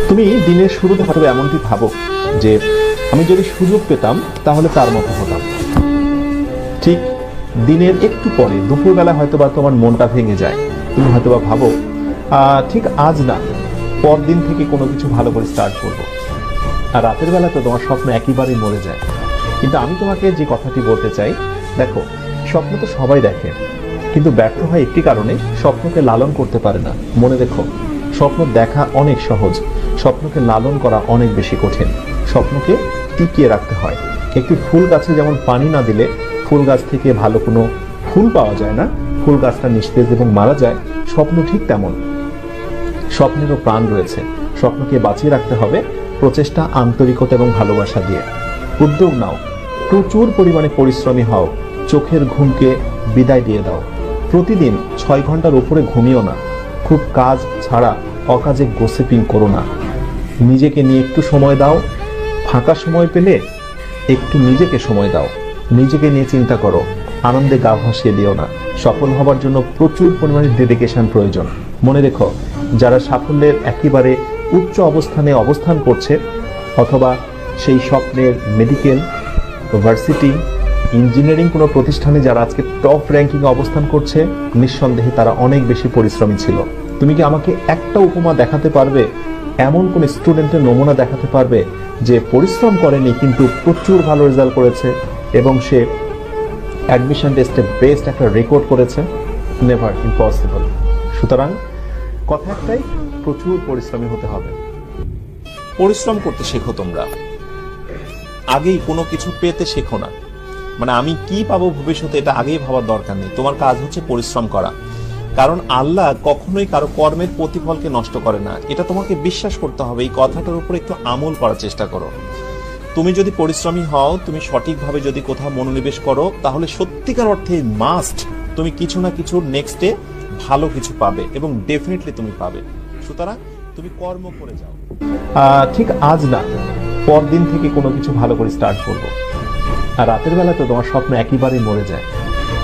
তুমি দিনের শুরুতে হয়তো এমনটি ভাবো যে আমি যদি সুযোগ পেতাম তাহলে তার মতো হতাম। ঠিক দিনের একটু পরে দুপুরবেলা হয়তোবা তোমার মনটা ভেঙে যায়। তুমি হয়তোবা ভাবো ঠিক আজ না, পরদিন থেকে কোনো কিছু ভালো করে স্টার্ট করবো। আর রাতের বেলা তো তোমার স্বপ্ন একেবারেই মরে যায়। কিন্তু আমি তোমাকে যে কথাটি বলতে চাই, দেখো, স্বপ্ন তো সবাই দেখে, কিন্তু ব্যর্থ হয় একটি কারণে, স্বপ্নকে লালন করতে পারে না। মনে রেখো, স্বপ্ন দেখা অনেক সহজ, স্বপ্নকে লালন করা অনেক বেশি কঠিন। স্বপ্নকে টিকিয়ে রাখতে হয়। একটি ফুল গাছে যেমন পানি না দিলে ফুল গাছ থেকে ভালো কোনো ফুল পাওয়া যায় না, ফুল গাছটা নিস্তেজ এবং মারা যায়, স্বপ্ন ঠিক তেমন। স্বপ্নেরও প্রাণ রয়েছে। স্বপ্নকে বাঁচিয়ে রাখতে হবে প্রচেষ্টা, আন্তরিকতা এবং ভালোবাসা দিয়ে। উদ্যোগ নাও, প্রচুর পরিমাণে পরিশ্রমী হও, চোখের ঘুমকে বিদায় দিয়ে দাও। প্রতিদিন 6 ঘন্টার উপরে ঘুমিও না। খুব কাজ ছাড়া অকাজে গোসিপিং করো না। নিজেকে নিয়ে একটু সময় দাও। ফাঁকা সময় পেলে একটু নিজেকে সময় দাও। নিজেকে নিয়ে চিন্তা করো, আনন্দে গা ভাসিয়ে দিও না। সফল হবার জন্য প্রচুর পরিমাণে ডেডিকেশন প্রয়োজন। মনে রেখো, যারা সাফল্যের একেবারে উচ্চ অবস্থানে অবস্থান করছে, অথবা সেই স্বপ্নের মেডিকেল, ভার্সিটি, ইঞ্জিনিয়ারিং কোনো প্রতিষ্ঠানে যারা আজকে টপ র্যাঙ্কিংয়ে অবস্থান করছে, নিঃসন্দেহে তারা অনেক বেশি পরিশ্রমী ছিল। তুমি কি আমাকে একটা উপমা দেখাতে পারবে, এমন কোন স্টুডেন্টের নমুনা দেখাতে পারবে যে পরিশ্রম করেনি কিন্তু প্রচুর ভালো রেজাল্ট করেছে এবং সে অ্যাডমিশন টেস্টে বেস্ট একটা রেকর্ড করেছে? Never, impossible. সুতরাং কথা একটাই, প্রচুর পরিশ্রমী হতে হবে। পরিশ্রম করতে শেখো তোমরা, আগেই কোনো কিছু পেতে শেখো না। মানে আমি কি পাবো ভবিষ্যতে এটা আগেই ভাবার দরকার নেই। তোমার কাজ হচ্ছে পরিশ্রম করা, কারণ আল্লাহ কখনোই কারো কর্মের প্রতিফলকে নষ্ট করে না। এটা তোমাকে বিশ্বাস করতে হবে। এই কথাটার উপর একটু আমল করার চেষ্টা করো। তুমি যদি পরিশ্রমী হও, তুমি সঠিকভাবে যদি কোথাও মনোনিবেশ করো, তাহলে সত্যিকার অর্থে মাস্ট তুমি কিছু না কিছু নেক্সটে ভালো কিছু পাবে এবং ডেফিনেটলি তুমি পাবে। সুতরাং তুমি কর্ম করে যাও। ঠিক আজ না, পরদিন থেকে কোনো কিছু ভালো করে স্টার্ট করবো। আর রাতের বেলা তো তোমার স্বপ্ন একেবারেই মরে যায়।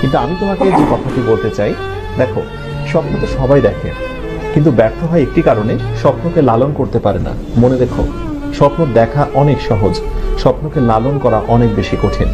কিন্তু আমি তোমাকে যে কথাটি বলতে চাই, দেখো, স্বপ্ন তো সবাই দেখে, কিন্তু ব্যর্থ হয় একটি কারণে, স্বপ্নকে লালন করতে পারে না। মনে রেখো, স্বপ্ন দেখা অনেক সহজ, স্বপ্নকে লালন করা অনেক বেশি কঠিন।